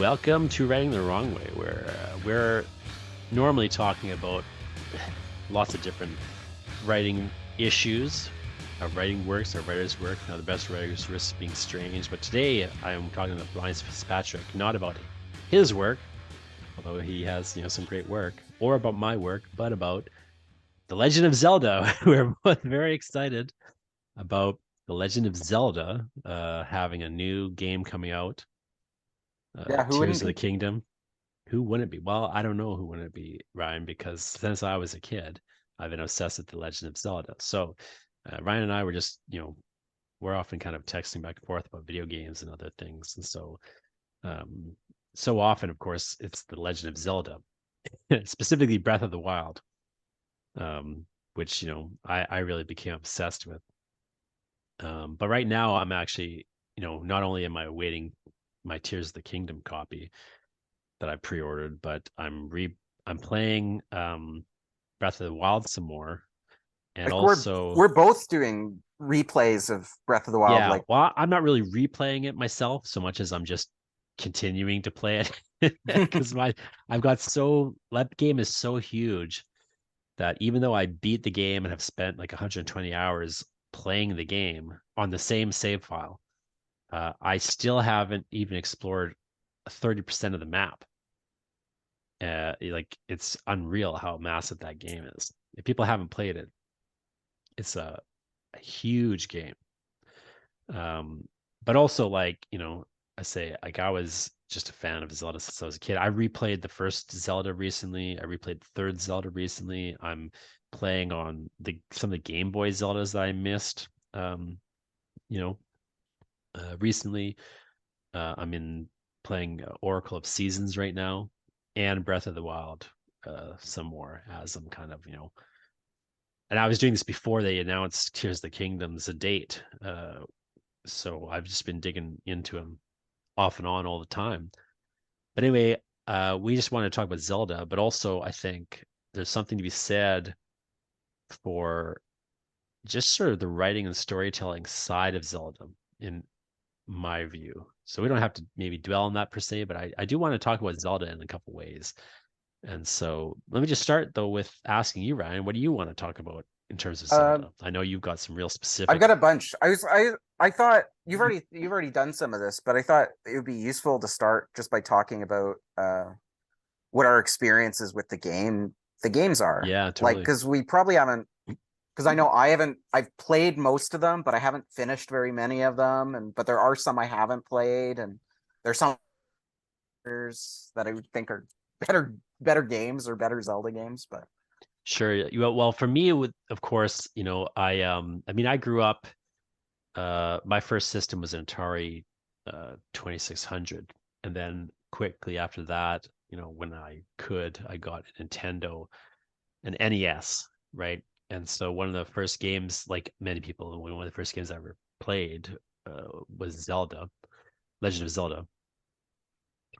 Welcome to Writing the Wrong Way, where we're normally talking about lots of different writing issues, our writing works, our writer's work. Now, the best writer's risk being strange, but today I am talking about Ryan Fitzpatrick, not about his work, although he has some great work, or about my work, but about The Legend of Zelda. We're both very excited about The Legend of Zelda having a new game coming out. Yeah, who Tears wouldn't of the be? Kingdom. Who wouldn't it be? Well, I don't know who wouldn't it be, Ryan, because since I was a kid, I've been obsessed with The Legend of Zelda. So Ryan and I were just, we're often kind of texting back and forth about video games and other things. And um, so often, of course, it's The Legend of Zelda, specifically Breath of the Wild, which, I really became obsessed with. But right now, I'm actually, not only am I awaiting my Tears of the Kingdom copy, that I pre-ordered, but I'm playing Breath of the Wild some more, and Like we're also we're both doing replays of Breath of the Wild. yeah, Like, well, I'm not really replaying it myself so much as I'm just continuing to play it because my I've got so that game is so huge that even though I beat the game and have spent like 120 hours playing the game on the same save file, I still haven't even explored 30% of the map. Like it's unreal how massive that game is. If people haven't played it, it's a huge game. But also like, I say like I was just a fan of Zelda since I was a kid. I replayed the first Zelda recently. I replayed the third Zelda recently. I'm playing on the some of the Game Boy Zeldas that I missed. You know, recently. I'm in playing Oracle of Seasons right now and Breath of the Wild some more as I'm kind of, and I was doing this before they announced Tears of the Kingdom's a date. So I've just been digging into them off and on all the time. But anyway, we just want to talk about Zelda, but also I think there's something to be said for just sort of the writing and storytelling side of Zelda in my view. So we don't have to maybe dwell on that per se, but I do want to talk about Zelda in a couple ways. And so let me just start though with asking you, Ryan, what do you want to talk about in terms of um, Zelda? I know you've got some real I've specific. got a bunch. I thought you've already done some of this, but I thought it would be useful to start just by talking about what our experiences with the games are. Yeah, Like, totally. because we probably haven't. Because I know I haven't. I've played most of them, but I haven't finished very many of them. And but there are some I haven't played, and there's some others that I would think are better games or better Zelda games. But Sure. Well, for me, with of course, I mean, I grew up. My first system was an Atari 2600, and then quickly after that, when I could, I got a Nintendo, an NES, right? And so one of the first games, like many people, one of the first games I ever played was Zelda, Legend of Zelda,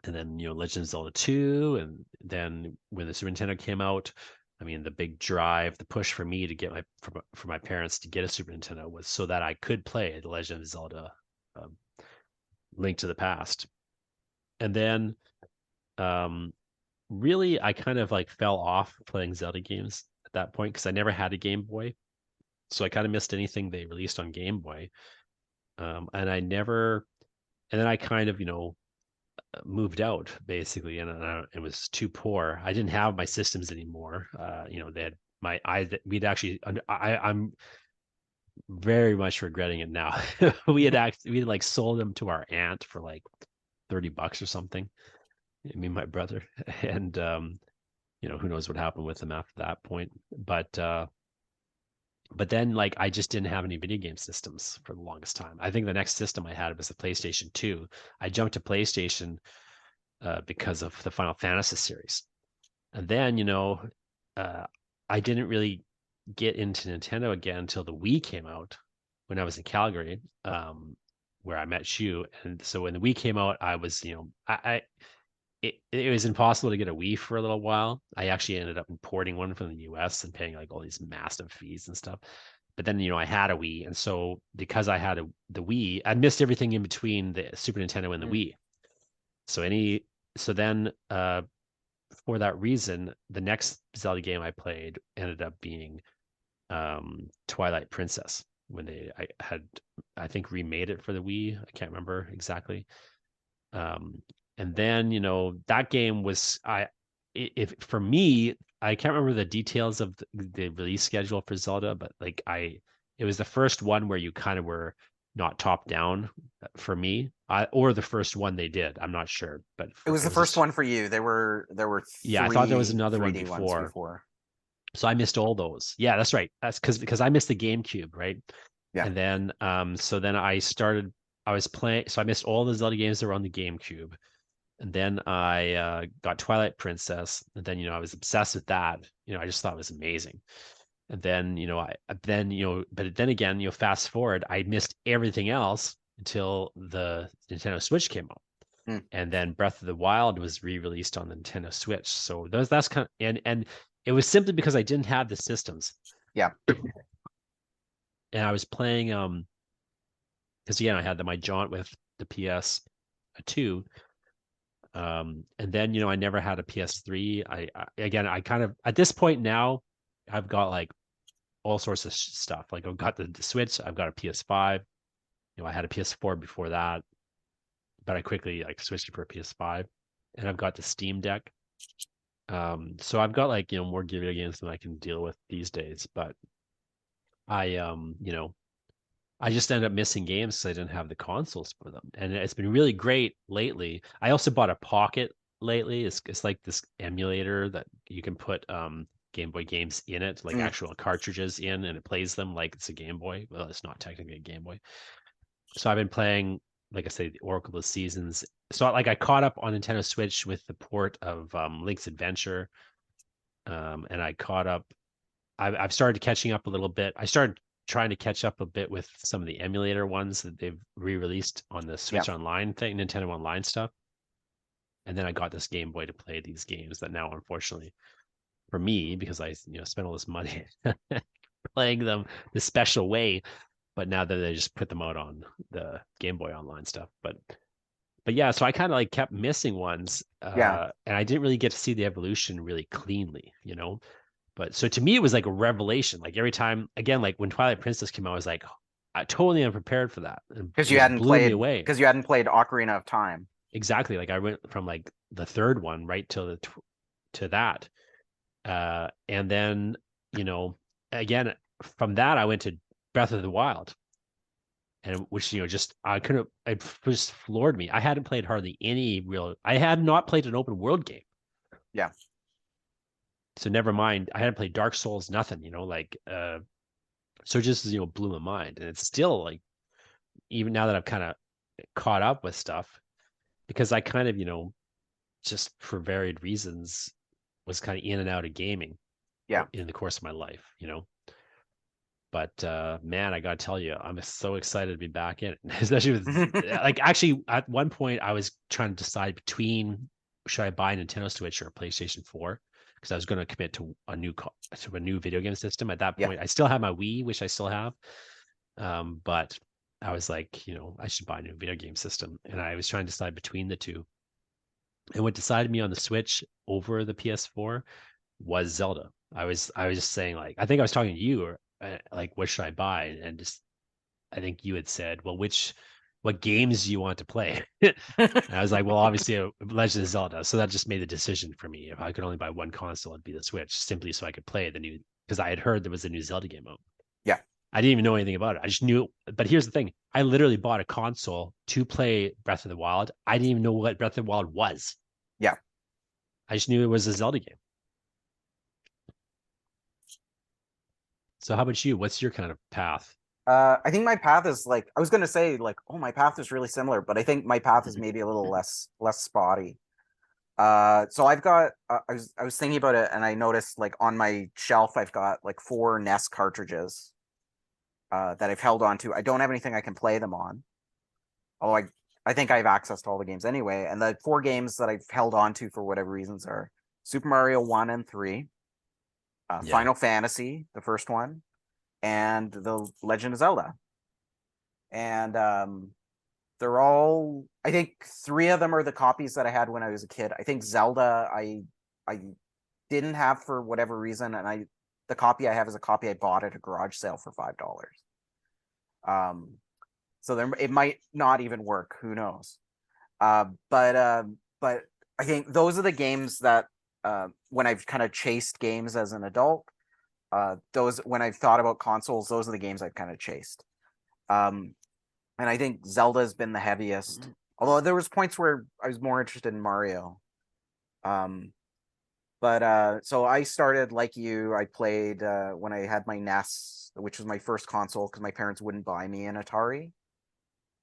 and then Legend of Zelda 2, and then when the Super Nintendo came out, I mean the big drive, the push for me to get for my parents to get a Super Nintendo was so that I could play the Legend of Zelda, um, Link to the Past, and then um, really I kind of like fell off playing Zelda games at that point because I never had a Game Boy, so I kind of missed anything they released on Game Boy, and I never, and then I kind of moved out basically, and it was too poor. I didn't have my systems anymore. They had my I we'd actually I'm very much regretting it now. We had like sold them to our aunt for like $30 or something. Me and my brother, and who knows what happened with them after that point. But then like I just didn't have any video game systems for the longest time. I think the next system I had was the PlayStation 2. I jumped to PlayStation because of the Final Fantasy series. And then, uh, I didn't really get into Nintendo again until the Wii came out when I was in Calgary, where I met you. And so when the Wii came out, I was, it was impossible to get a Wii for a little while. I actually ended up importing one from the US and paying like all these massive fees and stuff. But then, I had a Wii. And so because the Wii, I missed everything in between the Super Nintendo and the mm, Wii. So any so then for that reason, the next Zelda game I played ended up being Twilight Princess when I think remade it for the Wii. I can't remember exactly. Um, and then that game was if for me, I can't remember the details of the release schedule for Zelda, but like it was the first one where you kind of were not top down for me, or the first one they did. I'm not sure, but It was it the was first just one for you. There were yeah. I thought there was three another one 3D ones before, before. so I missed all those. Yeah, that's right. That's because I missed the GameCube, right? Yeah. And then so then I was playing, so I missed all the Zelda games that were on the GameCube. And then I got Twilight Princess, and then I was obsessed with that. I just thought it was amazing. And then but then again, fast forward, I missed everything else until the Nintendo Switch came out, Hmm. and then Breath of the Wild was re-released on the Nintendo Switch. So that's kind of and it was simply because I didn't have the systems, Yeah. and I was playing because again I had my jaunt with the PS2. And then I never had a PS3. Again, I kind of at this point now I've got like all sorts of stuff. Like I've got the Switch, I've got a PS5. I had a PS4 before that, but I quickly like switched it for a PS5, and I've got the Steam Deck. So I've got like more video games than I can deal with these days. But I just ended up missing games because I didn't have the consoles for them. And it's been really great lately. I also bought a Pocket lately. It's like this emulator that you can put Game Boy games in it, like Mm. actual cartridges in, and it plays them like it's a Game Boy. Well, it's not technically a Game Boy. So I've been playing, like I say, the Oracle of Seasons. So like I caught up on Nintendo Switch with the port of Link's Adventure, and I caught up. I've started catching up a little bit. I started trying to catch up a bit with some of the emulator ones that they've re-released on the Yeah. Switch Online thing, Nintendo Online stuff. And then I got this Game Boy to play these games that now, unfortunately, for me, because I spent all this money playing them the special way, but now that they just put them out on the Game Boy Online stuff. But yeah, so I kind of like kept missing ones, Yeah. and I didn't really get to see the evolution really cleanly. But so to me, it was like a revelation. Like every time, again, like when Twilight Princess came out, I was like, I totally unprepared for that. And Because it you just hadn't blew me played away. because you hadn't played Ocarina of Time. Exactly. Like I went from like the third one right to that. And then, you know, again, from that, I went to Breath of the Wild. And which, just, I couldn't, it just floored me. I hadn't played hardly I had not played an open world game. Yeah. So never mind, I hadn't played Dark Souls, nothing, so it just blew my mind, and it's still like even now that I've kind of caught up with stuff because I kind of just for varied reasons was kind of in and out of gaming Yeah. in the course of my life. But man, I gotta tell you, I'm so excited to be back in it, especially with like actually at one point I was trying to decide between should I buy a Nintendo Switch or a PlayStation 4 because I was going to commit to a new video game system. At that Yeah. point, I still have my Wii, which I still have. But I was like, I should buy a new video game system, and I was trying to decide between the two. And what decided me on the Switch over the PS4 was Zelda. I was just saying like I think I was talking to you or like what should I buy, and just I think you had said, well, what games do you want to play? And I was like, well, obviously, Legend of Zelda. So that just made the decision for me. If I could only buy one console, it'd be the Switch, simply so I could play the new. Because I had heard there was a new Zelda game out. Yeah. I didn't even know anything about it. I just knew. But here's the thing: I literally bought a console to play Breath of the Wild. I didn't even know what Breath of the Wild was. Yeah. I just knew it was a Zelda game. So how about you? What's your kind of path? I think my path is like I was gonna say like, oh, my path is really similar, but I think my path is maybe a little less spotty. So I've got I was thinking about it and I noticed like on my shelf I've got like 4 NES cartridges that I've held on to. I don't have anything I can play them on. Although I think I have access to all the games anyway. And the 4 games that I've held on to for whatever reasons are Super Mario 1 and 3, Yeah. Final Fantasy, the first one, and the Legend of Zelda. And they're all, I think three of them are the copies that I had when I was a kid. I think Zelda I didn't have for whatever reason, and the copy I have is a copy I bought at a garage sale for $5. Um, so there it might not even work. Who knows? But I think those are the games that when I've kind of chased games as an adult, those when I've thought about consoles, those are the games I've kind of chased. Um, and I think Zelda has been the heaviest. Although there was points where I was more interested in Mario. Um, but so I started like you. I played when I had my NES, which was my first console, because my parents wouldn't buy me an Atari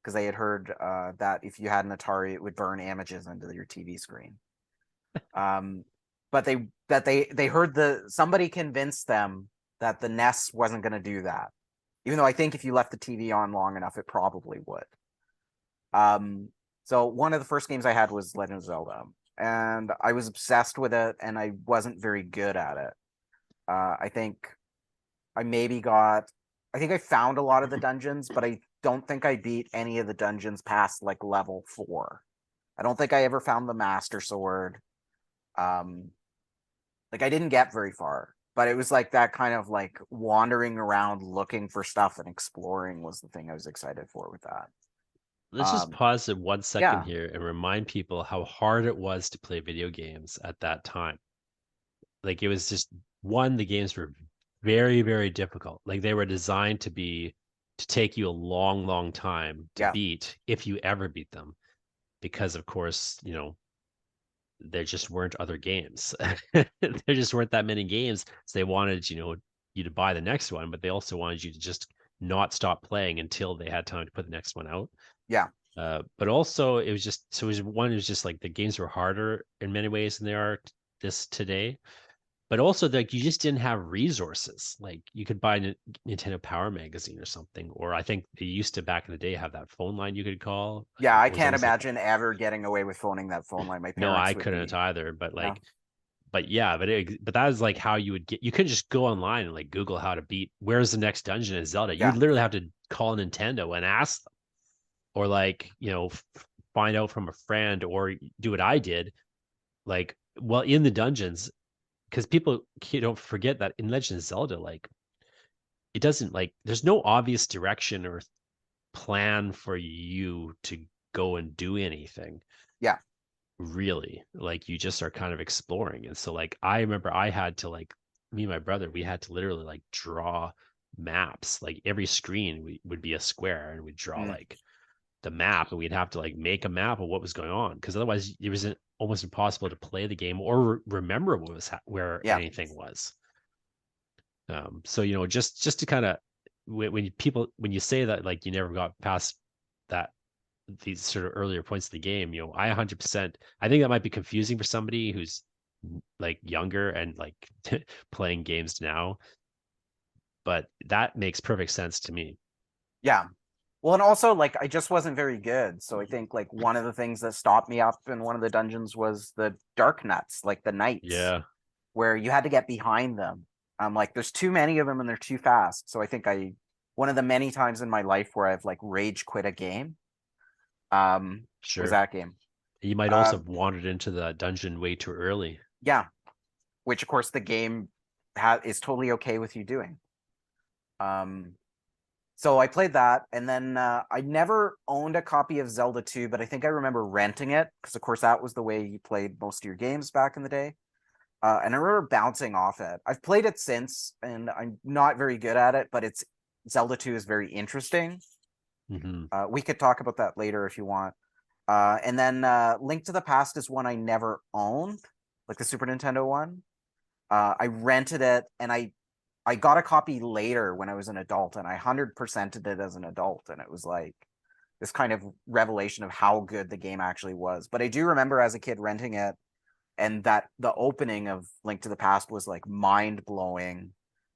because they had heard that if you had an Atari, it would burn images into your TV screen. Um, but they heard somebody convinced them that the NES wasn't going to do that, even though I think if you left the TV on long enough, it probably would. Um, so one of the first games I had was Legend of Zelda, and I was obsessed with it, and I wasn't very good at it. I think I maybe got, I think I found a lot of the dungeons, but I don't think I beat any of the dungeons past like level 4. I don't think I ever found the Master Sword. Um, like I didn't get very far, but it was like that kind of like wandering around looking for stuff and exploring was the thing I was excited for with that. Let's just Um, pause it 1 second yeah, here and remind people how hard it was to play video games at that time. Like it was just one, the games were very, very difficult. Like they were designed to take you a long, long time to yeah, beat if you ever beat them. Because of course, there just weren't other games. There just weren't that many games. So they wanted, you to buy the next one, but they also wanted you to just not stop playing until they had time to put the next one out. yeah, But also it was just so it was one, it was just like the games were harder in many ways than they are this today. But also like you just didn't have resources. Like you could buy a Nintendo Power Magazine or something, or I think they used to back in the day have that phone line you could call. yeah. I It was can't almost like imagine ever getting away with phoning that phone line. My no, I parents would couldn't be, either. But no, but yeah, but that is like how you would get. You couldn't just go online and like Google how to beat where's the next dungeon in Zelda. You would yeah, literally have to call Nintendo and ask them, or like find out from a friend, or do what I did. Like, well, in the dungeons, because people don't forget that in Legend of Zelda, like it doesn't like there's no obvious direction or plan for you to go and do anything yeah, really. Like you just are kind of exploring. And so like I remember I had to like me and my brother, we had to literally like draw maps. Like every screen would be a square and we'd draw mm, like the map and we'd have to like make a map of what was going on because otherwise it was almost impossible to play the game or remember what was where yeah, anything was. So just to kind of when you say that like you never got past that these sort of earlier points of the game, I 100%, I think that might be confusing for somebody who's like younger and like playing games now, but that makes perfect sense to me. yeah. Well, and also like I just wasn't very good. So I think like one of the things that stopped me up in one of the dungeons was the dark nuts, like the knights, Yeah, where you had to get behind them. Like there's too many of them and they're too fast. So I think I one of the many times in my life where I've like rage quit a game was sure. that game. You might also Um have wandered into the dungeon way too early. yeah, which of course the game is totally okay with you doing. Um So I played that, and then I never owned a copy of Zelda 2, but I think I remember renting it because, of course, that was the way you played most of your games back in the day. And I remember bouncing off it. I've played it since, and I'm not very good at it, but it's Zelda 2 is very interesting. Hmm. We could talk about that later if you want. And then Link to the Past is one I never owned, like the Super Nintendo one. I rented it, and I got a copy later when I was an adult, and I 100%ed it as an adult, and it was like this kind of revelation of how good the game actually was. But I do remember as a kid renting it, and that the opening of Link to the Past was like mind blowing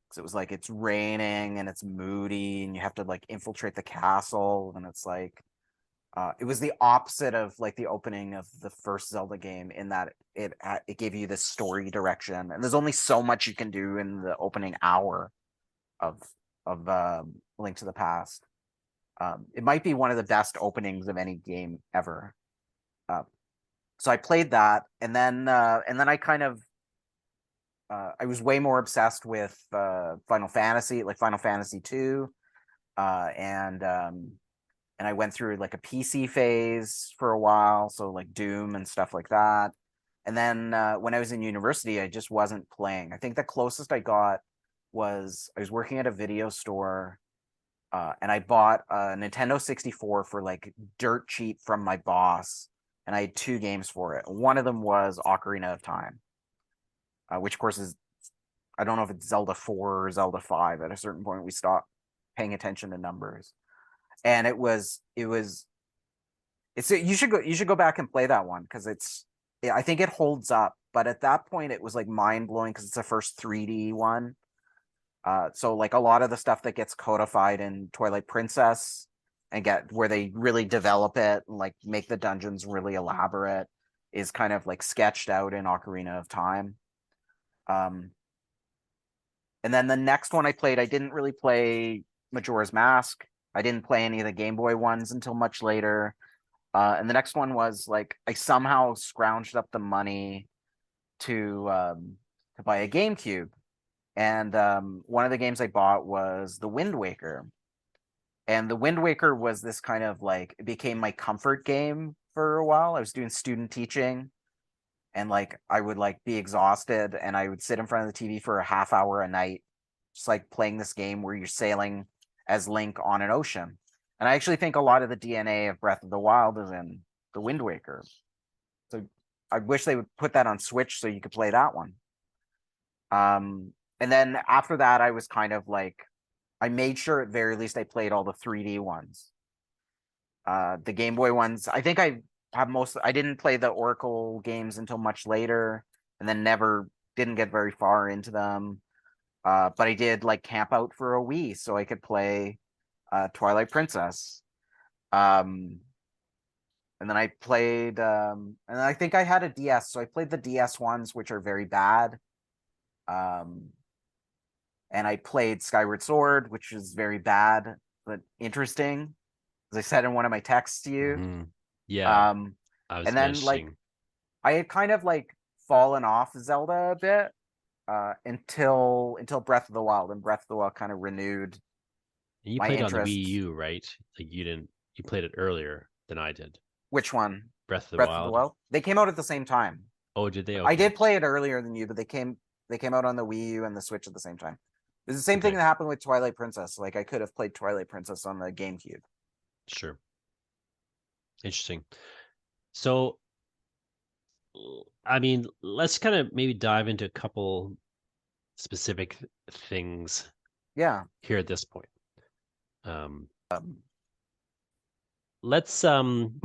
because it was like it's raining and it's moody, and you have to like infiltrate the castle, and it's like it was the opposite of like the opening of the first Zelda game in that it gave you this story direction, and there's only so much you can do in the opening hour of of Link to the Past. It might be one of the best openings of any game ever. Uh, so I played that, and then I kind of I was way more obsessed with Final Fantasy, like Final Fantasy 2, uh, and um, and I went through like a PC phase for a while, so like Doom and stuff like that. And then when I was in university, I just wasn't playing. I think the closest I got was I was working at a video store, and I bought a Nintendo 64 for like dirt cheap from my boss, and I had two games for it. One of them was Ocarina of Time, which of course is, I don't know if it's Zelda 4 or Zelda 5. At a certain point, we stopped paying attention to numbers, and it's you should go back and play that one because I think it holds up. But at that point, it was like mind blowing because it's the first 3D one. So like a lot of the stuff that gets codified in Twilight Princess and get where they really develop it and like make the dungeons really elaborate is kind of like sketched out in Ocarina of Time. Um, and then the next one I played, I didn't really play Majora's Mask. I didn't play any of the Game Boy ones until much later. And the next one was like I somehow scrounged up the money to buy a GameCube, and one of the games I bought was The Wind Waker. And The Wind Waker was this kind of like it became my comfort game for a while. I was doing student teaching, and like I would like be exhausted, and I would sit in front of the TV for a half hour a night, just like playing this game where you're sailing as Link on an ocean. And I actually think a lot of the DNA of Breath of the Wild is in The Wind Waker. So I wish they would put that on Switch so you could play that one. And then after that, I was kind of like, I made sure at very least I played all the 3D ones. The Game Boy ones, I think I didn't play the Oracle games until much later, and then never didn't get very far into them. But I did like camp out for a Wii so I could play Twilight Princess. Um, and then I played, and I think I had a DS, so I played the DS ones, which are very bad. Um, and I played Skyward Sword, which is very bad but interesting, as I said in one of my texts to you. Mm-hmm. Yeah, Um, I was and then like mentioning. I had kind of like fallen off Zelda a bit until Breath of the Wild, and Breath of the Wild kind of renewed And you my played on the Wii interest. U, right? Like you played it earlier than I did. Which one? Breath of the Breath of the Wild. Wild? They came out at the same time. Oh, did they? I Okay. did play it earlier than you, but they came out on the Wii U and the Switch at the same time. It's the same thing Okay. that happened with Twilight Princess. Like I could have played Twilight Princess on the GameCube. Sure. Interesting. So, I mean, let's kind of maybe dive into a couple specific things Yeah. here at this point. Um, Um,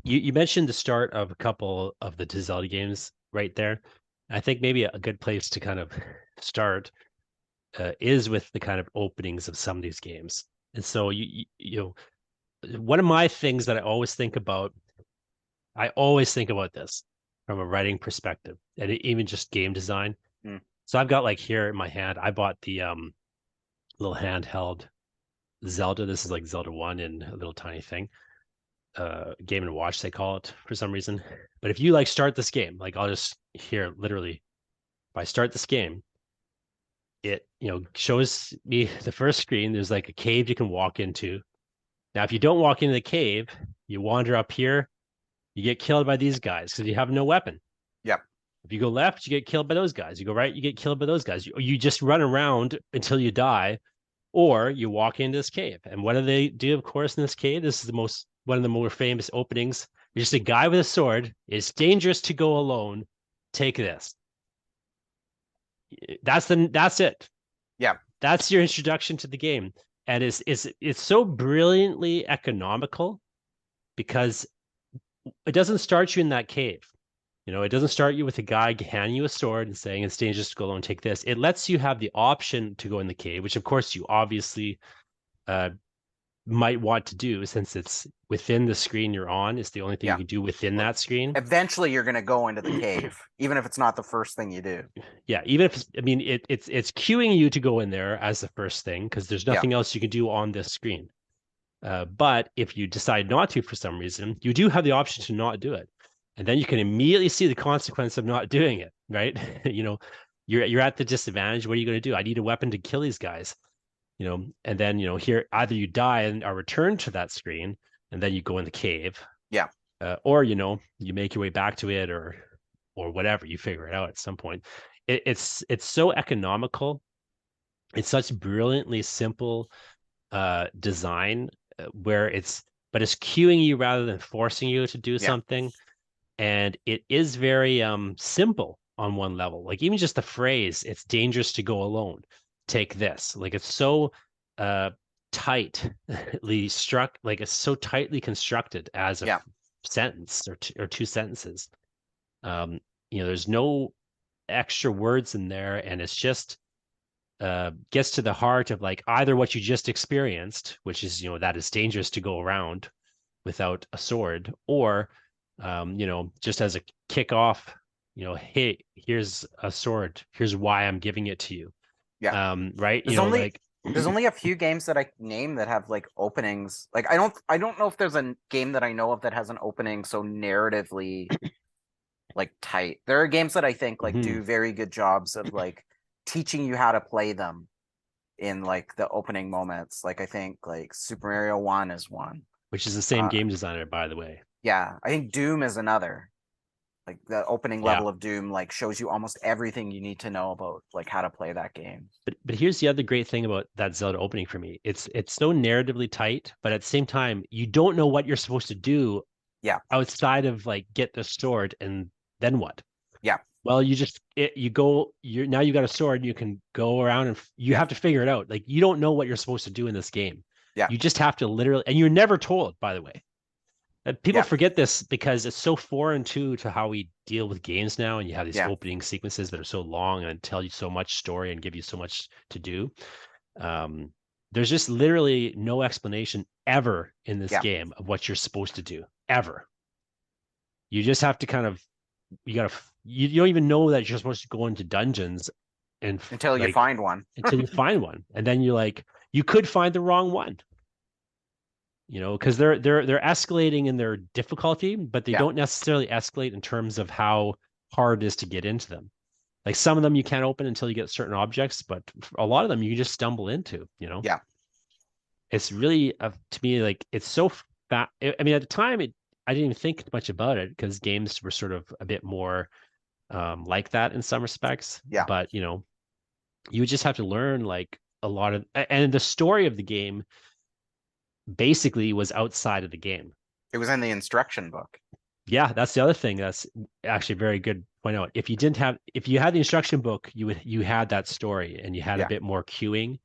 you mentioned the start of a couple of the Zelda games right there. I think maybe a good place to kind of start is with the kind of openings of some of these games. And so you know, one of my things that I always think about this from a writing perspective, and even just game design. hmm, So I've got like here in my hand, I bought the little handheld Zelda. This is like Zelda 1 in a little tiny thing. Game and watch they call it for some reason. But if you like start this game, like I'll just here literally if I start this game, it shows me the first screen. There's like a cave you can walk into. Now, if you don't walk into the cave, you wander up here, you get killed by these guys because you have no weapon. yep. If you go left, you get killed by those guys. You go right, you get killed by those guys. You just run around until you die, or you walk into this cave. And what do they do, of course, in this cave? This is one of the more famous openings. There's just a guy with a sword. It's dangerous to go alone. Take this. That's it. Yeah. That's your introduction to the game. And it's so brilliantly economical because it doesn't start you in that cave. It doesn't start you with a guy handing you a sword and saying it's dangerous to go alone, take this. It lets you have the option to go in the cave, which of course you obviously uh, might want to do since it's within the screen you're on. It's the only thing you Yeah. can do within Well, that screen. eventually you're gonna go into the cave, even if it's not the first thing you do. Yeah, even if I mean it's cueing you to go in there as the first thing because there's Yeah. nothing else you can do on this screen. But if you decide not to for some reason, you do have the option to not do it, and then you can immediately see the consequence of not doing it. Right? You're at the disadvantage. What are you going to do? I need a weapon to kill these guys. And then here either you die and are returned to that screen, and then you go in the cave, Yeah. or you make your way back to it, or whatever. You figure it out at some point. It's so economical. It's such brilliantly simple design, where it's cueing you rather than forcing you to do Yeah. something, and it is very simple on one level. Like even just the phrase, "It's dangerous to go alone. Take this." Like it's so uh tightly struck, like it's so tightly constructed as a Yeah. sentence or two sentences. Um, there's no extra words in there, and it's just gets to the heart of like either what you just experienced, which is that it's dangerous to go around without a sword, or just as a kickoff, hey, here's a sword. Here's why I'm giving it to you. Yeah. Right? There's only Like there's only a few games that I name that have like openings. Like I don't know if there's a game that I know of that has an opening so narratively like tight. There are games that I think like mhm, do very good jobs of like teaching you how to play them in like the opening moments. Like I think like Super Mario 1 is one. which is the same Uh game designer, by the way. yeah, I think Doom is another. Like the opening Yeah. level of Doom like shows you almost everything you need to know about like how to play that game. But here's the other great thing about that Zelda opening for me. It's so narratively tight, but at the same time, you don't know what you're supposed to do Yeah. outside of like get the sword and then what? Yeah. Well, you go, now you got a sword, you can go around and you Yeah. have to figure it out. Like you don't know what you're supposed to do in this game. Yeah. You just have to literally, and you're never told, by the way. People Yeah. forget this because it's so foreign to how we deal with games now, and you have these Yeah. opening sequences that are so long and tell you so much story and give you so much to do. Um, there's just literally no explanation ever in this Yeah. game of what you're supposed to do, ever. You just have to kind of you gotta you don't even know that you're supposed to go into dungeons and Until you like find one. until you find one, and then you're like you could find the wrong one, because they're escalating in their difficulty, but they Yeah. don't necessarily escalate in terms of how hard it is to get into them. Like some of them you can't open until you get certain objects, but a lot of them you just stumble into. Yeah. It's really to me like it's so fat. I mean, at the time I didn't even think much about it because games were sort of a bit more like that in some respects. Yeah. But you would just have to learn like a lot of, and the story of the game basically was outside of the game. It was in the instruction book. Yeah, that's the other thing. That's actually a very good point out. If you had the instruction book, you had that story and you had a Yeah. bit more cueing,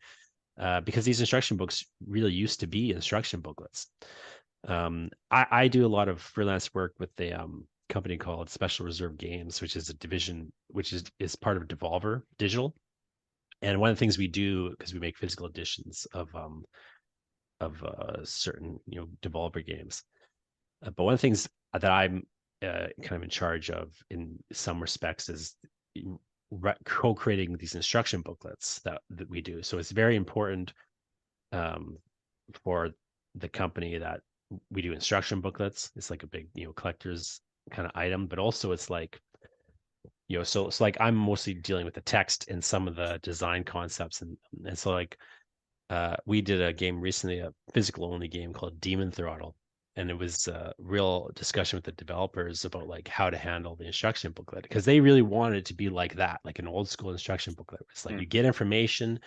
because these instruction books really used to be instruction booklets. I do a lot of freelance work with a company called Special Reserve Games, which is a division, which is part of Devolver Digital. And one of the things we do, because we make physical editions of certain Devolver games, but one of the things that I'm kind of in charge of in some respects is co-creating these instruction booklets that we do. So it's very important um, for the company that we do instruction booklets. It's like a big collector's kind of item, but also it's like so it's like I'm mostly dealing with the text and some of the design concepts, and so like we did a game recently, a physical only game called Demon Throttle, and it was a real discussion with the developers about like how to handle the instruction booklet because they really wanted it to be like that, like an old school instruction booklet. It's like Mm. you get information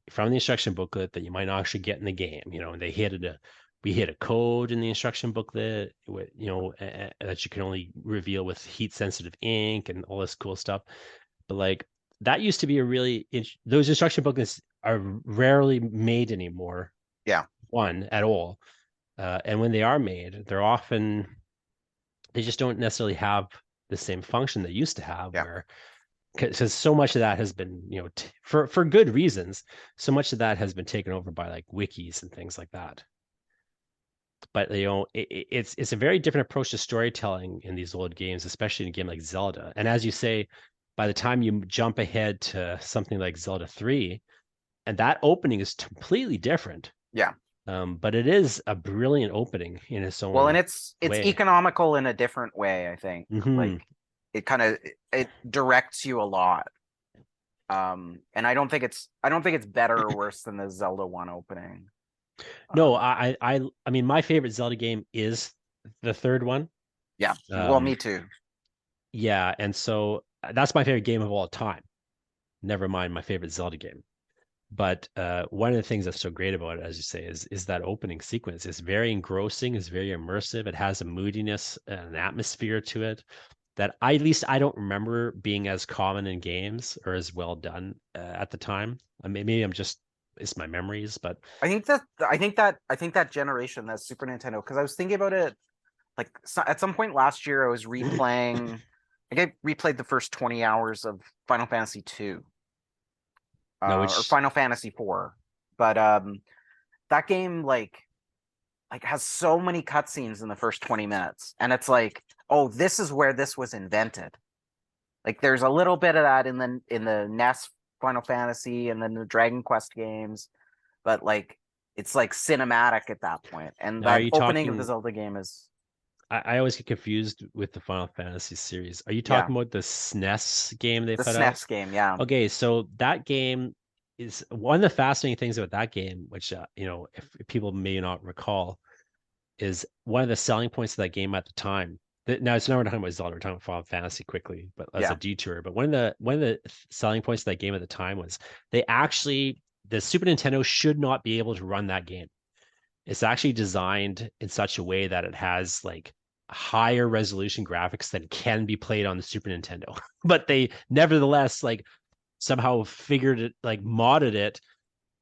from the instruction booklet that you might not actually get in the game, and we hit a code in the instruction booklet with, that you can only reveal with heat sensitive ink and all this cool stuff. But like that used to be those instruction booklets are rarely made anymore, Yeah. one at all. And when they are made, they just don't necessarily have the same function they used to have, Yeah. where because so much of that has been, for good reasons, so much of that has been taken over by like wikis and things like that. But it's a very different approach to storytelling in these old games, especially in a game like Zelda. And as you say, by the time you jump ahead to something like Zelda 3, and that opening is completely different. Yeah. But it is a brilliant opening in its Well, and own it's way. economical in a different way, I think. Like Hmm. it kind of it directs you a lot. And I don't think it's better or worse than the Zelda 1 opening. No, Um, I mean, my favorite Zelda game is the third one. yeah. Well, Um, me too. yeah, and so that's my favorite game of all time. Never mind my favorite Zelda game. But one of the things that's so great about it, as you say, is that opening sequence. It's very engrossing. It's very immersive. It has a moodiness, an atmosphere to it that at least I don't remember being as common in games or as well done at the time. I mean, maybe I'm just it's my memories, but I think that generation, that Super Nintendo, because I was thinking about it like at some point last year, I was replaying. I think I replayed the first 20 hours of Final Fantasy 2, no, or which Final Fantasy 4, but that game like has so many cutscenes in the first 20 minutes, and it's like, oh, this is where this was invented. Like there's a little bit of that in the NES Final Fantasy and then the Dragon Quest games, but like it's like cinematic at that point. And now are that you opening of the talking? Zelda game is I always get confused with the Final Fantasy series. Are you yeah, talking about the SNES game they the put out? SNES game, yeah. Okay, so that game is one of the fascinating things about that game, which if people may not recall, is one of the selling points of that game at the time. Now it's not we're talking about Zelda, we're talking about Final Fantasy quickly, but as a Yeah. detour. But one of the selling points of that game at the time was the Super Nintendo should not be able to run that game. It's actually designed in such a way that it has like higher resolution graphics than can be played on the Super Nintendo. But they nevertheless like somehow figured it like modded it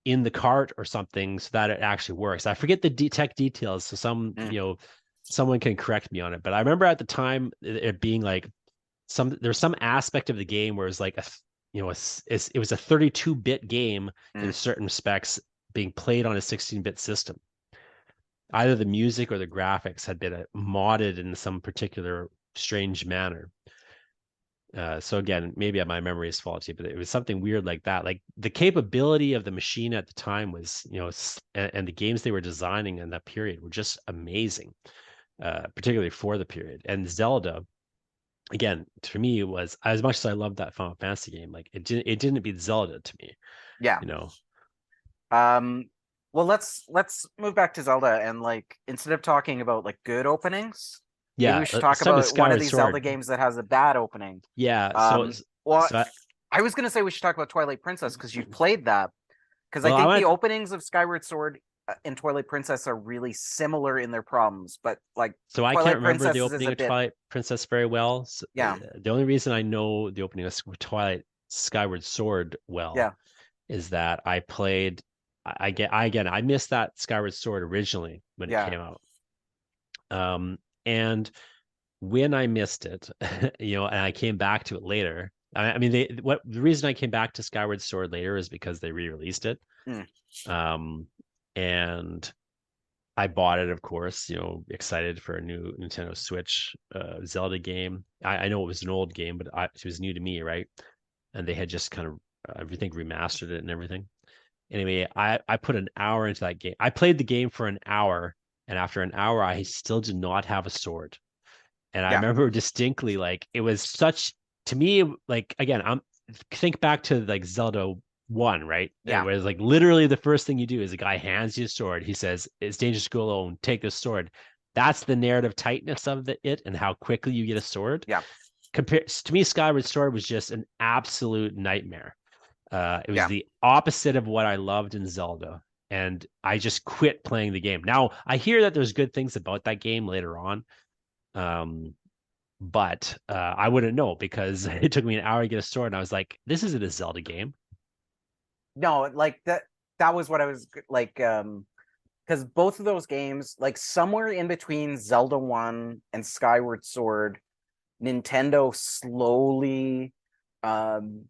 in the cart or something so that it actually works. I forget the tech details, so Mm, someone can correct me on it. But I remember at the time it being like there's some aspect of the game where it's like it was a 32-bit game in mm. certain respects being played on a 16-bit system. Either the music or the graphics had been modded in some particular strange manner. So again, maybe my memory is faulty, but it was something weird like that. Like the capability of the machine at the time was, and the games they were designing in that period were just amazing, particularly for the period. And Zelda, again, to me, was as much as I loved that Final Fantasy game, like it didn't beat Zelda to me, Yeah. you know. Um, well, let's move back to Zelda, and like instead of talking about like good openings, maybe Yeah, we should let's talk start with about one of Skyward these Zelda Sword. games that has a bad opening. Yeah, so Um, well, so I was gonna say we should talk about Twilight Princess because you've played that. Because I well, I think the want openings of Skyward Sword and Twilight Princess are really similar in their problems, but like so I can't Twilight remember the Princess is opening a of bit, Twilight Princess very well. So, yeah, the only reason I know the opening of Twilight Skyward Sword well yeah, is that I played. I missed that Skyward Sword originally when it yeah, came out. And when I missed it, and I came back to it later. I mean, the reason I came back to Skyward Sword later is because they re-released it. mm, Um, and I bought it, of course, excited for a new Nintendo Switch Zelda game. I know it was an old game, but it was new to me, right? And they had just kind of everything remastered it and everything. Anyway, I put an hour into that game. I played the game for an hour, and after an hour, I still did not have a sword. And I yeah, remember distinctly, like it was such to me, like again, think back to like Zelda 1, right? It yeah, was like literally the first thing you do is a guy hands you a sword. He says, "It's dangerous to go alone. Take this sword." That's the narrative tightness of it and how quickly you get a sword. yeah, Compared to me, Skyward Sword was just an absolute nightmare. It was yeah. the opposite of what I loved in Zelda, and I just quit playing the game. Now I hear that there's good things about that game later on, um, but I wouldn't know because it took me an hour to get a sword, and I was like, "This isn't a Zelda game." No, like that was what I was like, because both of those games, like somewhere in between Zelda 1 and Skyward Sword, Nintendo slowly um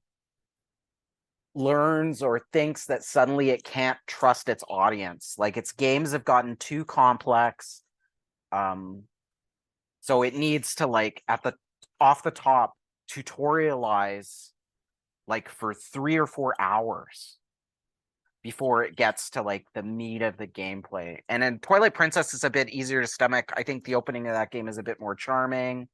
learns or thinks that suddenly it can't trust its audience. Like its games have gotten too complex. Um, so it needs to like at the off the top tutorialize like for 3 or 4 hours before it gets to like the meat of the gameplay. And then Twilight Princess is a bit easier to stomach. I think the opening of that game is a bit more charming.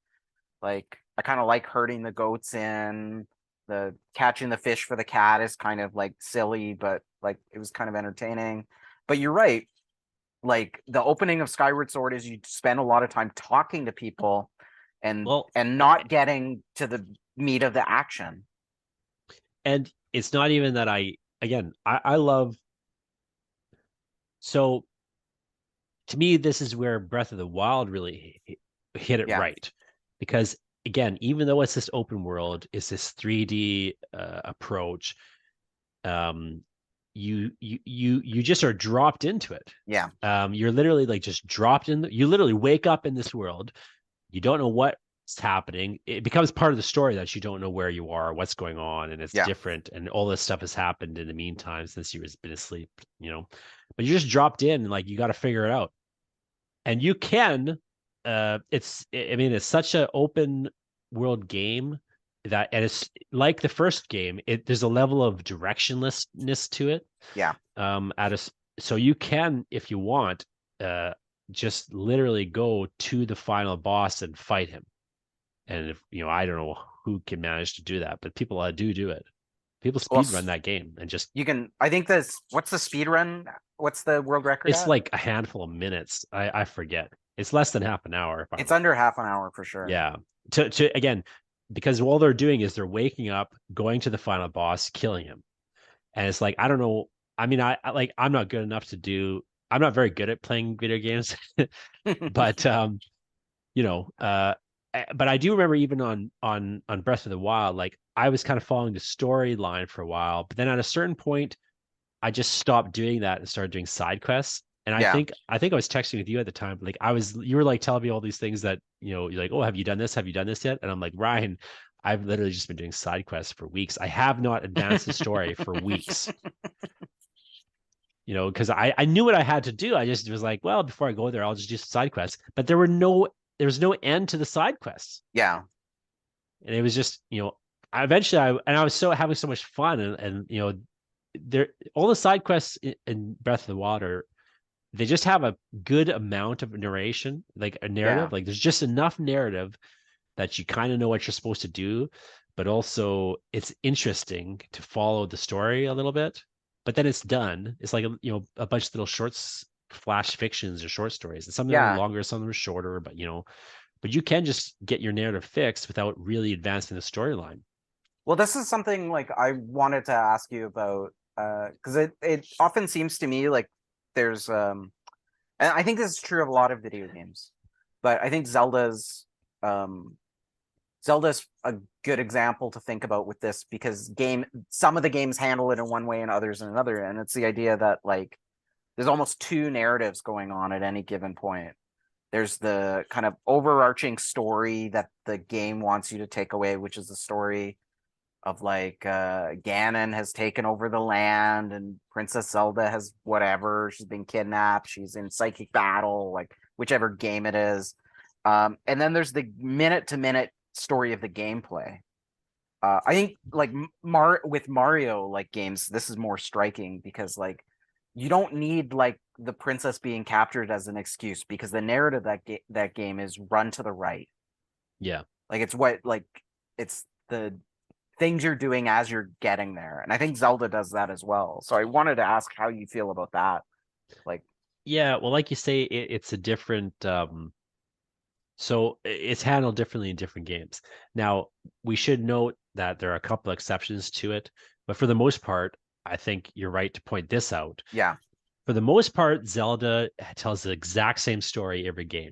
Like I kind of like herding the goats in. The catching the fish for the cat is kind of like silly, but like it was kind of entertaining. But you're right. Like the opening of Skyward Sword is you spend a lot of time talking to people and Well, not getting to the meat of the action. and it's not even that I love, so to me, this is where Breath of the Wild really hit it Yeah. right. Because again, even though it's this open world, it's this 3D approach, um, you just are dropped into it. Yeah. You're literally like just dropped in. You literally wake up in this world. You don't know what's happening. It becomes part of the story that you don't know where you are, what's going on, and it's Yeah. different. And all this stuff has happened in the meantime since you've been asleep, But you're just dropped in, and like you got to figure it out. And you can. I mean, it's such an open world game and it's like the first game. There's a level of directionlessness to it. Yeah. At a So you can, if you want, just literally go to the final boss and fight him. And if I don't know who can manage to do that, but people do it. People Well, speed run that game and just you can. I think this. What's the speed run? What's the world record it's at? like a handful of minutes. I forget. It's less than half an hour. It's under half an hour for sure. Yeah. To again, because all they're doing is they're waking up, going to the final boss, killing him. And it's like, I don't know. I mean, I'm not good enough to do. I'm not very good at playing video games, but you know, uh, but I do remember even on Breath of the Wild, like I was kind of following the storyline for a while, but then at a certain point, I just stopped doing that and started doing side quests. And I Yeah. think I think I was texting with you at the time. Like you were like telling me all these things that you're like, oh, have you done this? Have you done this yet? And I'm like, Ryan, I've literally just been doing side quests for weeks. I have not advanced the story for weeks. Because I knew what I had to do. I just was like, well, before I go there, I'll just do side quests. But there was no end to the side quests. Yeah. And it was just, I was having so much fun and there all the side quests in Breath of the Wild they just have a good amount of narration, like a Yeah. narrative. Like there's just enough narrative that you kind of know what you're supposed to do, but also it's interesting to follow the story a little bit. But then it's done. It's like a bunch of little shorts, flash fictions or short stories. And some of them are Yeah. longer, some of them are shorter, but you can just get your narrative fixed without really advancing the storyline. Well, this is something like I wanted to ask you about because it often seems to me like there's and I think this is true of a lot of video games, but I think um Zelda's a good example to think about with this because some of the games handle it in one way and others in another, and it's the idea that like there's almost two narratives going on at any given point. There's the kind of overarching story that the game wants you to take away, which is the story of like Ganon has taken over the land and Princess Zelda has whatever, she's been kidnapped, she's in psychic battle, like whichever game it is. And then there's the minute to minute story of the gameplay. I think like with Mario like games, this is more striking because like you don't need like the princess being captured as an excuse because the narrative that game is run to the right. Yeah. Like it's the things you're doing as you're getting there. And I think Zelda does that as well. So I wanted to ask how you feel about that. Like, Yeah. Well, like you say, it's a different so it's handled differently in different games. Now, we should note that there are a couple of exceptions to it, but for the most part, I think you're right to point this out. yeah, For the most part, Zelda tells the exact same story every game,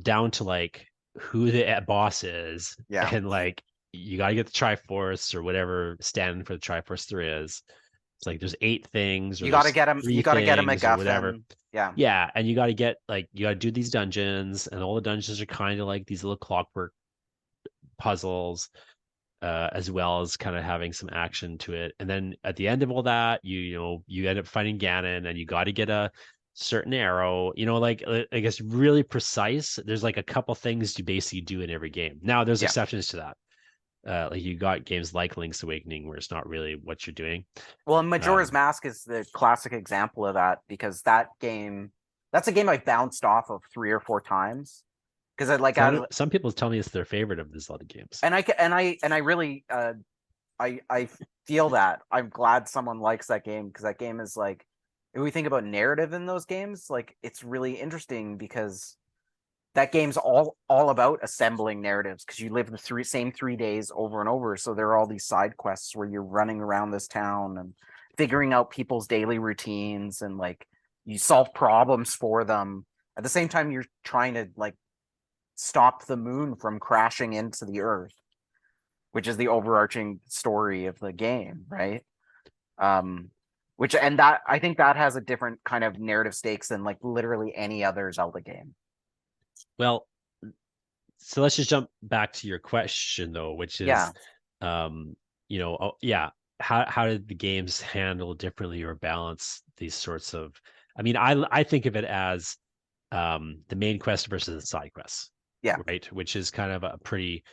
down to like who the boss is, yeah. and like you got to get the Triforce or whatever standing for the Triforce there is. It's like there's 8 things or You gotta there's get him, three you gotta get a things or whatever. MacGuffin. Yeah, Yeah, and you got to do these dungeons, and all the dungeons are kind of like these little clockwork puzzles, as well as kind of having some action to it. And then at the end of all that, you end up fighting Ganon, and you got to get a certain arrow. Like it's really precise. There's like a couple things you basically do in every game. Now there's yeah, exceptions to that. Like you got games like Link's Awakening where it's not really what you're doing. Well, and Majora's Um, Mask is the classic example of that because that's a game I bounced off of 3 or 4 times because I like some people tell me it's their favorite of the Zelda games. and I really I feel that I'm glad someone likes that game because that game is like if we think about narrative in those games, like it's really interesting because that game's all about assembling narratives because you live the same 3 days over and over. So there are all these side quests where you're running around this town and figuring out people's daily routines and like you solve problems for them. At the same time, you're trying to like stop the moon from crashing into the earth, which is the overarching story of the game, right? Um, which and that I think that has a different kind of narrative stakes than like literally any other Zelda game. Well, so let's just jump back to your question though, which Yeah, is, yeah, how did the games handle differently or balance these sorts of? I mean, I think of it as the main quest versus the side quests, yeah, right? Which is kind of a pretty,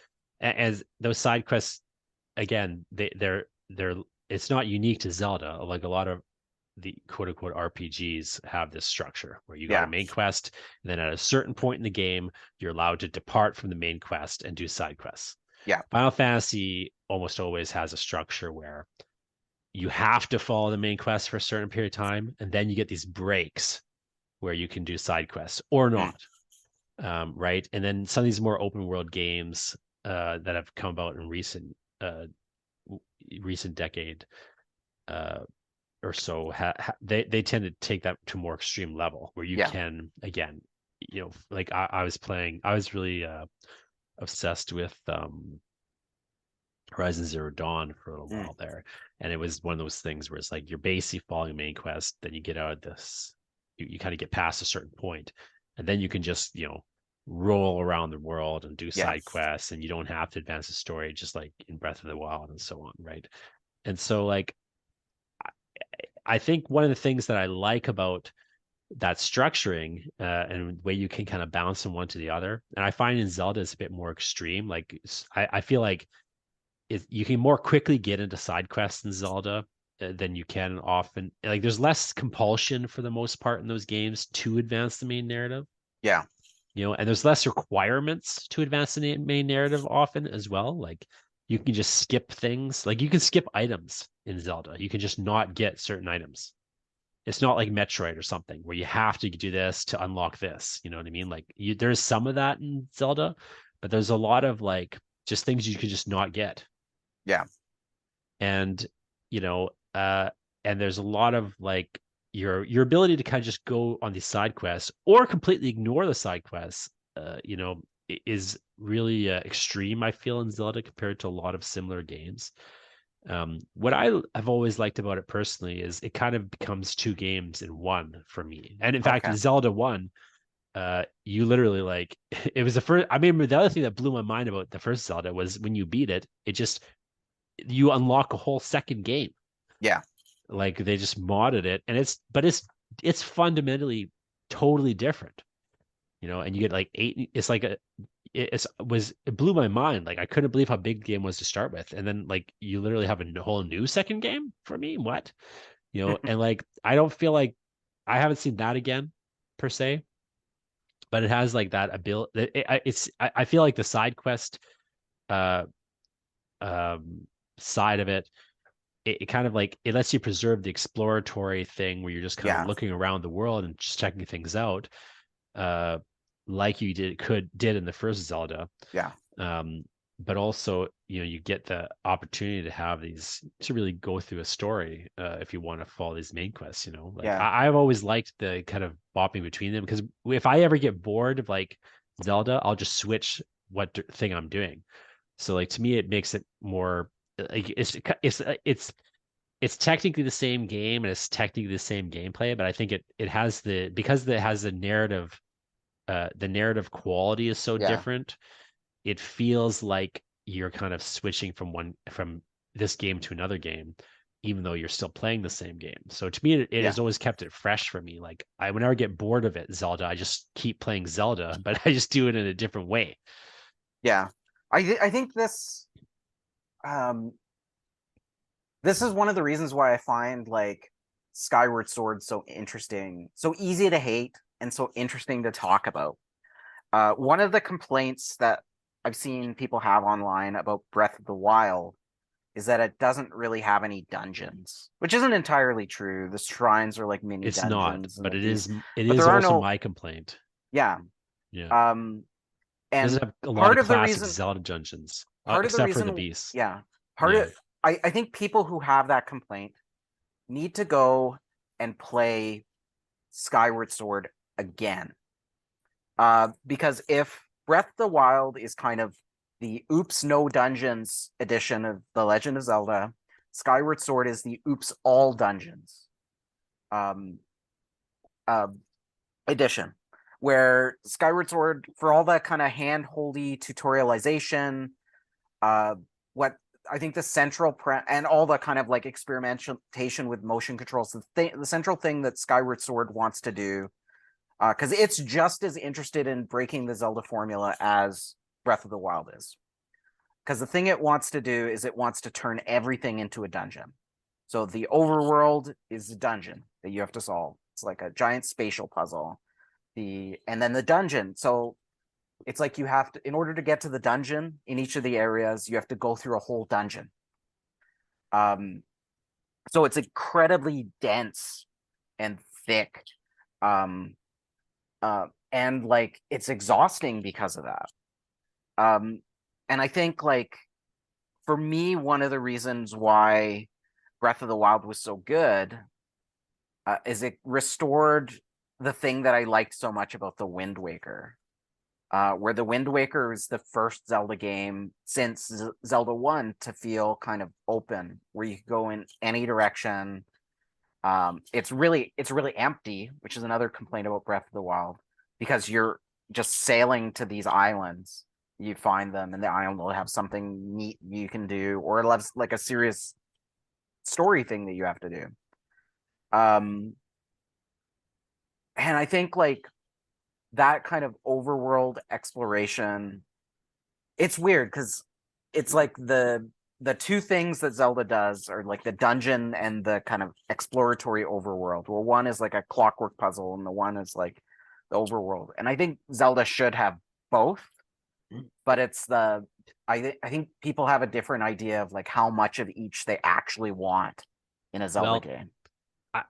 as those side quests again, they're it's not unique to Zelda. Like a lot of the quote unquote RPGs have this structure where you got a yeah, main quest, and then at a certain point in the game, you're allowed to depart from the main quest and do side quests. yeah, Final Fantasy almost always has a structure where you have to follow the main quest for a certain period of time, and then you get these breaks where you can do side quests or mm, not, right? And then some of these more open world games that have come about in recent decade uh, or so, they tend to take that to a more extreme level where you yeah, can again, like I was really obsessed with Horizon Zero Dawn for a little mm, while there, and it was one of those things where it's like you're basically following main quest, then you get out of this, you kind of get past a certain point, and then you can just roll around the world and do yeah, side quests, and you don't have to advance the story, just like in Breath of the Wild and so on, right? And so like I think one of the things that I like about that structuring and the way you can kind of bounce from one to the other, and I find in Zelda it's a bit more extreme. Like I feel like you can more quickly get into side quests in Zelda than you can often. Like there's less compulsion for the most part in those games to advance the main narrative, yeah, and there's less requirements to advance the main narrative often as well. Like you can just skip things. Like you can skip items in Zelda. You can just not get certain items. It's not like Metroid or something where you have to do this to unlock this. You know what I mean? Like there's some of that in Zelda, but there's a lot of like just things you could just not get. yeah, And you know, and there's a lot of like your ability to kind of just go on these side quests or completely ignore the side quests, is really extreme. I feel in Zelda compared to a lot of similar games. What I have always liked about it personally is it kind of becomes two games in one for me. And in fact, okay, in Zelda 1, you literally like it was the first. I mean, the other thing that blew my mind about the first Zelda was when you beat it, it just you unlock a whole second game. yeah, Like they just modded it, and it's fundamentally totally different, and you get like eight. It's like it blew my mind. Like I couldn't believe how big the game was to start with, and then like you literally have a whole new second game for me. What, and like I don't feel like I haven't seen that again per se, but it has like that ability. I feel like the side quest uh side of it kind of like it lets you preserve the exploratory thing where you're just kind of yeah, looking around the world and just checking things out, uh, like you did in the first Zelda. yeah, Um, but also, you get the opportunity to have these to really go through a story if you want to follow these main quests. Like yeah, I've always liked the kind of bopping between them because if I ever get bored of like Zelda, I'll just switch what thing I'm doing. So like to me, it makes it more like it's technically the same game and it's technically the same gameplay, but I think it has because it has the narrative quality is so yeah, different. It feels like you're kind of switching from this game to another game, even though you're still playing the same game. So to me, it yeah, has always kept it fresh for me. Like I whenever I get bored of it, Zelda, I just keep playing Zelda, but I just do it in a different way. yeah. I think this. um this is one of the reasons why I find like Skyward Sword so interesting, so easy to hate, and so interesting to talk about. One of the complaints that I've seen people have online about Breath of the Wild is that it doesn't really have any dungeons, which isn't entirely true. The shrines are like mini It's not, dungeons and but like it these, is. It but is there are also no, my complaint. yeah. Yeah, Um, it and doesn't have a lot part of of the classic reason, Zelda dungeons, part of the except for the reason, beasts. yeah, part Yeah, of, I think people who have that complaint need to go and play Skyward Sword again. Because if Breath of the Wild is kind of the Oops No Dungeons edition of The Legend of Zelda, Skyward Sword is the Oops All Dungeons um, uh, edition, where Skyward Sword, for all that kind of hand-holdy tutorialization, uh, what I think the central and all the kind of like experimentation with motion controls, the central thing that Skyward Sword wants to do, because it's just as interested in breaking the Zelda formula as Breath of the Wild is. Because the thing it wants to do is it wants to turn everything into a dungeon. So the overworld is a dungeon that you have to solve. It's like a giant spatial puzzle. And then the dungeon. So it's like you have to, in order to get to the dungeon in each of the areas, you have to go through a whole dungeon. Um, so it's incredibly dense and thick. Um, and like it's exhausting because of that. Um, and I think like for me, one of the reasons why Breath of the Wild was so good is it restored the thing that I liked so much about the Wind Waker, where the Wind Waker is the first Zelda game since Zelda 1 to feel kind of open, where you can go in any direction. It's really empty, which is another complaint about Breath of the Wild, because you're just sailing to these islands. You find them, and the island will have something neat you can do, or it'll have like a serious story thing that you have to do. Um, and I think like that kind of overworld exploration, it's weird because it's like the two things that Zelda does are like the dungeon and the kind of exploratory overworld. Well, one is like a clockwork puzzle, and the one is like the overworld. And I think Zelda should have both, but it's I think people have a different idea of like how much of each they actually want in a Zelda well, game.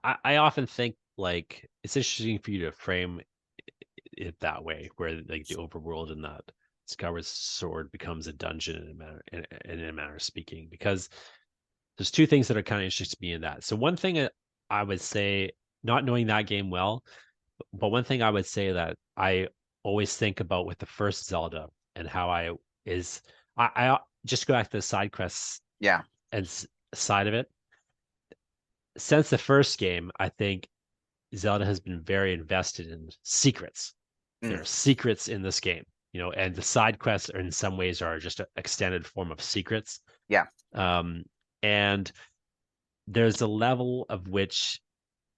I often think like it's interesting for you to frame it that way, where like the overworld and that Skyward Sword becomes a dungeon in a manner of speaking, because there's two things that are kind of interesting to me in that. So one thing I would say, not knowing that game well, but one thing I would say that I always think about with the first Zelda and how I just go back to the side quests Yeah. and side of it. Since the first game, I think Zelda has been very invested in secrets. There Mm. are secrets in this game, and the side quests are in some ways are just an extended form of secrets. Yeah. Um, and there's a level of which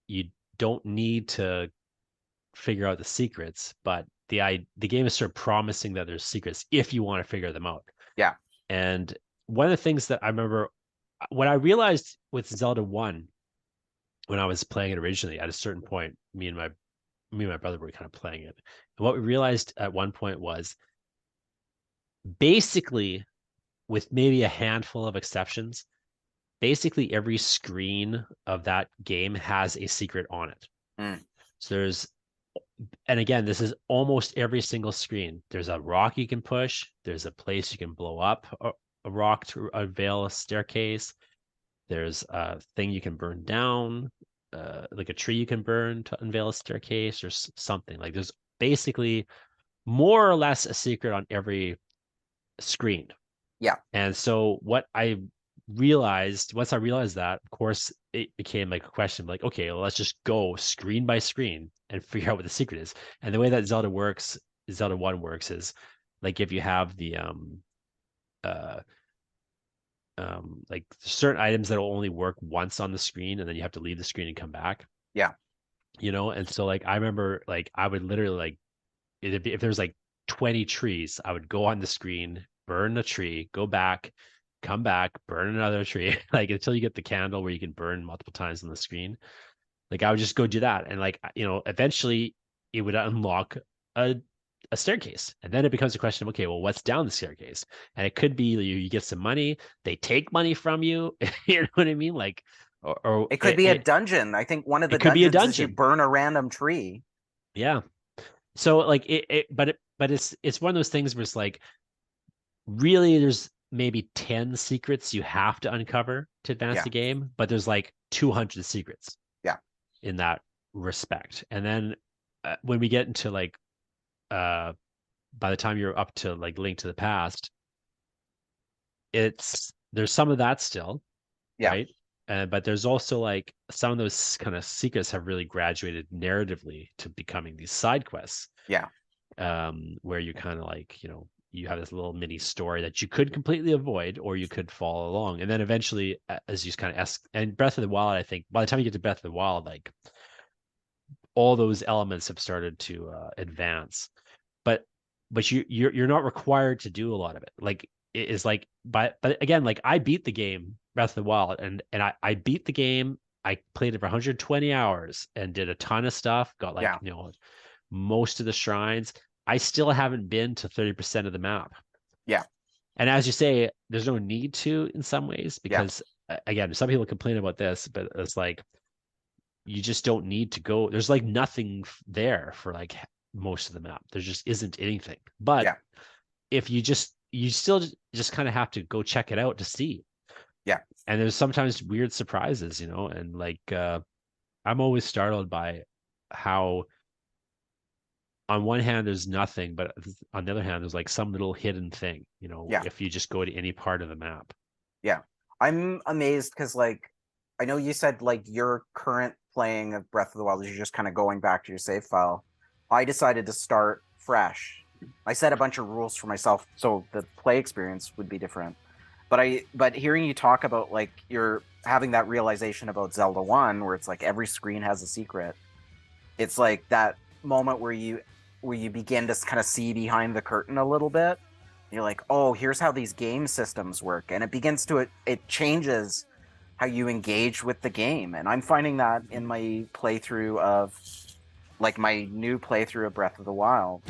you don't need to figure out the secrets, but the game is sort of promising that there's secrets if you want to figure them out. Yeah. And one of the things that I remember, what I realized with Zelda 1 when I was playing it originally, at a certain point, me and my brother were kind of playing it. And what we realized at one point was basically, with maybe a handful of exceptions, basically every screen of that game has a secret on it. Mm. So and again, this is almost every single screen. There's a rock you can push, there's a place you can blow up a rock to unveil a staircase, there's a thing you can burn down, like a tree you can burn to unveil a staircase or something. Like there's basically more or less a secret on every screen. Yeah. And so what I realized, once I realized that, of course, it became like a question like, okay, well, let's just go screen by screen and figure out what the secret is. And the way that Zelda 1 works is like if you have the uh like certain items that will only work once on the screen and then you have to leave the screen and come back. Yeah. And so like I remember like I would literally like if there's like 20 trees, I would go on the screen, burn the tree, go back, come back, burn another tree, like until you get the candle where you can burn multiple times on the screen. Like I would just go do that, and like eventually it would unlock a a staircase, and then it becomes a question of okay, well, what's down the staircase? And it could be you get some money, they take money from you, you know what I mean? Like, or It could be a dungeon. I think one of the it could be a dungeons is you dungeon, burn a random tree. yeah. So like but it's one of those things where it's like really there's maybe 10 secrets you have to uncover to advance Yeah. the game, but there's like 200 secrets Yeah. in that respect. And then when we get into like uh by the time you're up to like Link to the Past, it's there's some of that still, Yeah. right? But there's also like some of those kind of secrets have really graduated narratively to becoming these side quests, Yeah. where you kind of like, you have this little mini story that you could completely avoid or you could follow along. And then eventually, as you kind of and Breath of the Wild, I think by the time you get to Breath of the Wild, like all those elements have started to advance. But you're not required to do a lot of it. Like it is like but again, like I beat the game Breath of the Wild, and I beat the game. I played it for 120 hours and did a ton of stuff. Got like Yeah. most of the shrines. I still haven't been to 30% of the map. Yeah. And as you say, there's no need to in some ways Yeah. because again, some people complain about this, but it's like you just don't need to go. There's like nothing there for like most of the map. There just isn't anything. But Yeah. if you still just kind of have to go check it out to see. Yeah. And there's sometimes weird surprises, and like I'm always startled by how on one hand there's nothing, but on the other hand there's like some little hidden thing, Yeah. if you just go to any part of the map. Yeah. I'm amazed because like I know you said like your current playing of Breath of the Wild is you're just kind of going back to your save file. I decided to start fresh. I set a bunch of rules for myself so the play experience would be different. But hearing you talk about like you're having that realization about Zelda 1 where it's like every screen has a secret. It's like that moment where you begin to kind of see behind the curtain a little bit. You're like, oh, here's how these game systems work, and it changes how you engage with the game. And I'm finding that in my playthrough of like my new playthrough of Breath of the Wild.